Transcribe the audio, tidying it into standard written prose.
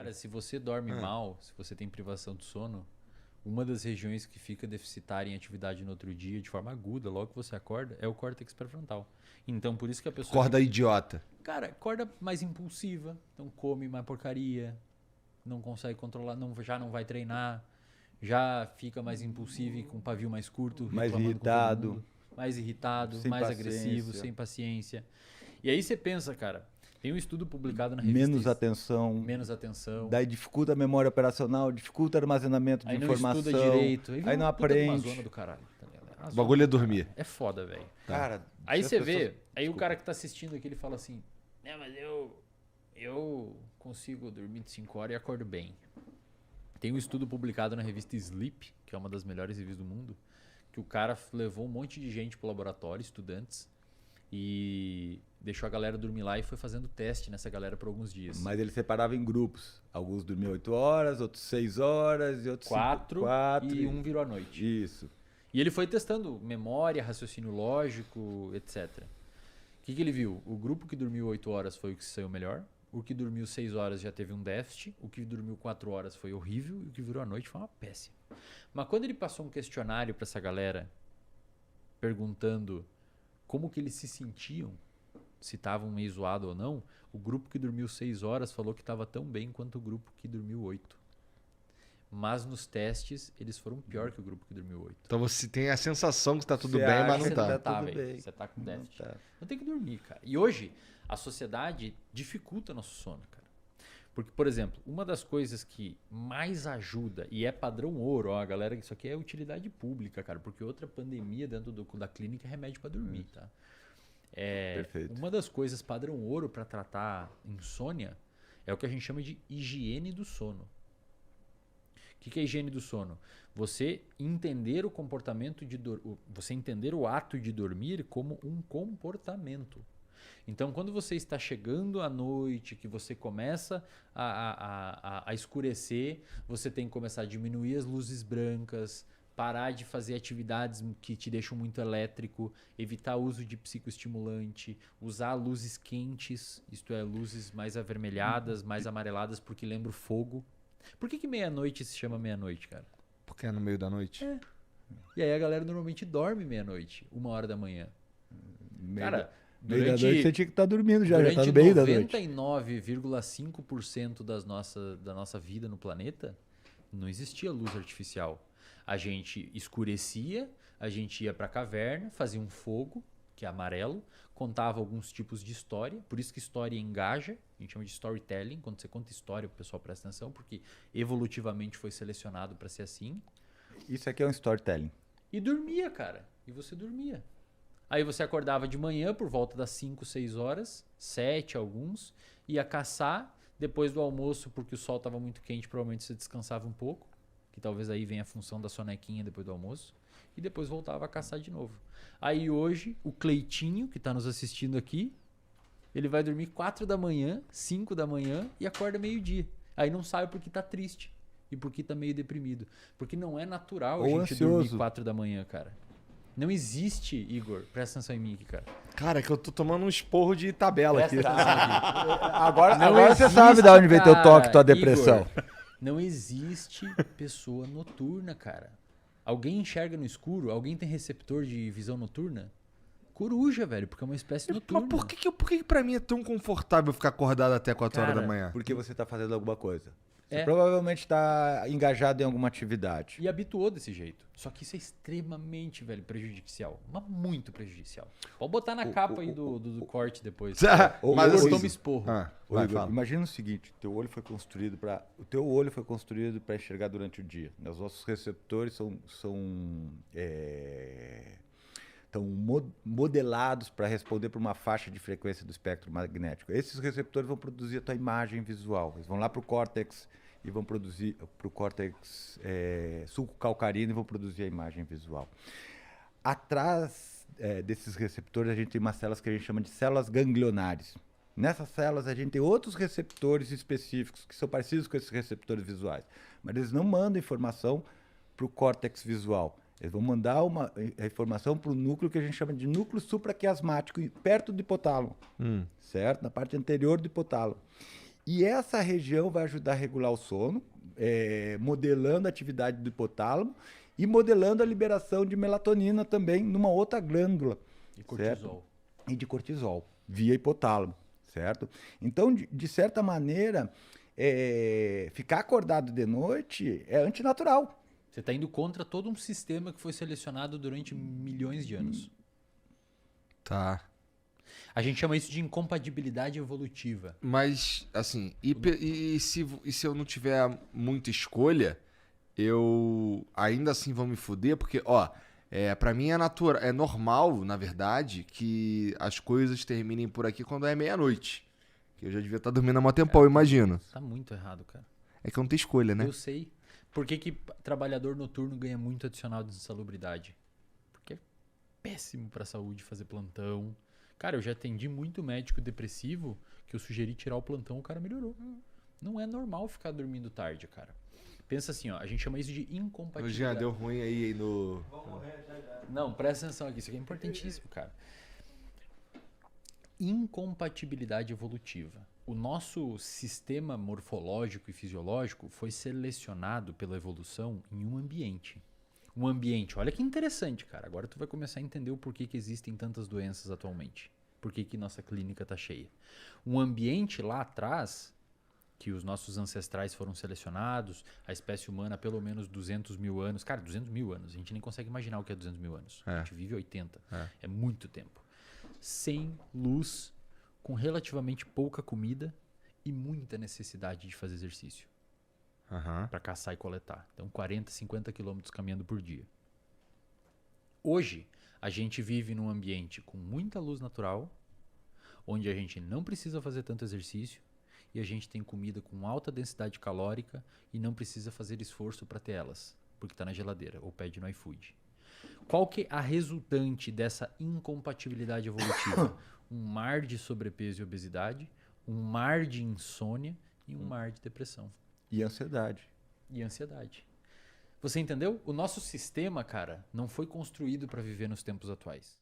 Cara, se você dorme mal, se você tem privação de sono, uma das regiões que fica deficitária em atividade no outro dia, de forma aguda, logo que você acorda, é o córtex pré-frontal. Então, por isso que a pessoa... Acorda idiota. Cara, acorda mais impulsiva, então come mais porcaria, não consegue controlar, já não vai treinar, já fica mais impulsivo e com o pavio mais curto, Mais reclamando com todo irritado. mundo, mais irritado, Sem mais paciência. agressivo, sem paciência. E aí você pensa, cara, tem um estudo publicado na revista... Menos atenção. Menos atenção. Daí dificulta a memória operacional, dificulta o armazenamento de Aí não informação. estuda direito. Aí não aprende. Uma zona do caralho, tá ligado? O bagulho é dormir. É foda, velho. Cara, Aí se as você pessoas- vê, aí o cara que tá assistindo aqui, ele fala assim, né, mas eu consigo dormir de 5 horas e acordo bem. Tem um estudo publicado na revista Sleep, que é uma das melhores revistas do mundo, que o cara levou um monte de gente pro laboratório, estudantes, e deixou a galera dormir lá e foi fazendo teste nessa galera por alguns dias. Mas ele separava em grupos. Alguns dormiam 8 horas, outros 6 horas e outros 4 4 e um virou à noite. Isso. E ele foi testando memória, raciocínio lógico, etc. O que ele viu? O grupo que dormiu 8 horas foi o que saiu melhor. O que dormiu 6 horas já teve um déficit. O que dormiu 4 horas foi horrível. E o que virou à noite foi uma péssima. Mas quando ele passou um questionário para essa galera, perguntando como que eles se sentiam, se estavam meio zoado ou não, o grupo que dormiu 6 horas falou que estava tão bem quanto o grupo que dormiu 8. Mas nos testes, eles foram pior que o grupo que dormiu 8. Então você tem a sensação que tá tudo Você bem, acha mas não que tá. tá tudo velho. bem. Você tá com Não déficit. tá. Então tem que dormir, cara. E hoje, a sociedade dificulta nosso sono, cara. Porque, por exemplo, uma das coisas que mais ajuda, e é padrão ouro, ó, galera, isso aqui é utilidade pública, cara, porque outra pandemia dentro da clínica é remédio pra dormir, tá? Perfeito. Uma das coisas padrão ouro para tratar insônia é o que a gente chama de higiene do sono. O que é higiene do sono? Você entender o comportamento você entender o ato de dormir como um comportamento. Então, quando você está chegando à noite, que você começa a escurecer, você tem que começar a diminuir as luzes brancas, parar de fazer atividades que te deixam muito elétrico, evitar o uso de psicoestimulante, usar luzes quentes, isto é, luzes mais avermelhadas, mais amareladas, porque lembra o fogo. Por que meia-noite se chama meia-noite, cara? Porque é no meio da noite. E aí a galera normalmente dorme meia-noite, 1h da manhã. Cara, Meio da noite você tinha que estar dormindo já tá durante no meio da noite. 99,5% da nossa vida no planeta, não existia luz artificial. A gente escurecia, a gente ia pra caverna, fazia um fogo, que é amarelo, contava alguns tipos de história, por isso que história engaja, a gente chama de storytelling, quando você conta história o pessoal presta atenção, porque evolutivamente foi selecionado para ser assim. Isso aqui é um storytelling. E dormia, cara, e você dormia. Aí você acordava de manhã por volta das 5, 6 horas, 7 alguns, ia caçar, depois do almoço, porque o sol estava muito quente, provavelmente você descansava um pouco, que talvez aí venha a função da sonequinha depois do almoço, e depois voltava a caçar de novo. Aí hoje, o Cleitinho, que está nos assistindo aqui, ele vai dormir 4 da manhã, 5 da manhã e acorda meio-dia. Aí não sabe porque tá triste e porque tá meio deprimido. Porque não é natural Ou a gente ansioso. dormir 4 da manhã, cara. Não existe, Igor. Presta atenção em mim aqui, cara. Cara, é que eu tô tomando um esporro de tabela aqui. Presta atenção aqui. Agora Não você existe, sabe de onde vem teu cara, toque, tua depressão. Igor, não existe pessoa noturna, cara. Alguém enxerga no escuro? Alguém tem receptor de visão noturna? Coruja, velho, porque é uma espécie noturna. Mas por que pra mim é tão confortável ficar acordado até 4 horas Cara, da manhã? Porque você tá fazendo alguma coisa. Você É. provavelmente tá engajado em alguma atividade. E habituou desse jeito. Só que isso é extremamente, velho, prejudicial. Mas muito prejudicial. Pode botar na capa aí do corte depois. Mas Igor assim- toma esporro. Ô, Vai, Igor, fala. imagina o seguinte, o teu olho foi construído para enxergar durante o dia. Os nossos receptores estão modelados para responder para uma faixa de frequência do espectro magnético. Esses receptores vão produzir a tua imagem visual. Eles vão lá para o córtex e vão produzir para o córtex sulco-calcarino e vão produzir a imagem visual. Atrás desses receptores a gente tem umas células que a gente chama de células ganglionares. Nessas células a gente tem outros receptores específicos que são parecidos com esses receptores visuais, mas eles não mandam informação para o córtex visual. Eles vão mandar a informação para o núcleo que a gente chama de núcleo supraquiasmático, perto do hipotálamo, certo? Na parte anterior do hipotálamo. E essa região vai ajudar a regular o sono, modelando a atividade do hipotálamo e modelando a liberação de melatonina também numa outra glândula. E cortisol. Certo? E de cortisol, via hipotálamo, certo? Então, de certa maneira, ficar acordado de noite é antinatural. Você está indo contra todo um sistema que foi selecionado durante milhões de anos. Tá. A gente chama isso de incompatibilidade evolutiva. Mas, assim, e se eu não tiver muita escolha, eu ainda assim vou me fuder? Porque, ó, pra mim é normal, na verdade, que as coisas terminem por aqui quando é meia-noite. Que eu já devia estar dormindo há mó tempão, eu imagino. Tá muito errado, cara. É que eu não tenho escolha, né? Eu sei. Por que trabalhador noturno ganha muito adicional de insalubridade? Porque é péssimo pra saúde fazer plantão. Cara, eu já atendi muito médico depressivo que eu sugeri tirar o plantão, o cara melhorou. Não é normal ficar dormindo tarde, cara. Pensa assim, ó, a gente chama isso de incompatibilidade. Já deu ruim aí no... Não, presta atenção aqui, isso aqui é importantíssimo, cara. Incompatibilidade evolutiva. O nosso sistema morfológico e fisiológico foi selecionado pela evolução em um ambiente. Um ambiente, olha que interessante, cara. Agora tu vai começar a entender o porquê que existem tantas doenças atualmente. Por que nossa clínica tá cheia. Um ambiente lá atrás, que os nossos ancestrais foram selecionados, a espécie humana há pelo menos 200 mil anos. Cara, 200 mil anos. A gente nem consegue imaginar o que é 200 mil anos. A gente vive 80. É muito tempo. Sem luz, com relativamente pouca comida e muita necessidade de fazer exercício. Para caçar e coletar. Então 40, 50 quilômetros caminhando por dia. Hoje, a gente vive num ambiente com muita luz natural, onde a gente não precisa fazer tanto exercício e a gente tem comida com alta densidade calórica e não precisa fazer esforço para ter elas, porque está na geladeira ou pede no iFood. Qual que é a resultante dessa incompatibilidade evolutiva? Um mar de sobrepeso e obesidade, um mar de insônia e um mar de depressão. E ansiedade. E ansiedade. Você entendeu? O nosso sistema, cara, não foi construído para viver nos tempos atuais.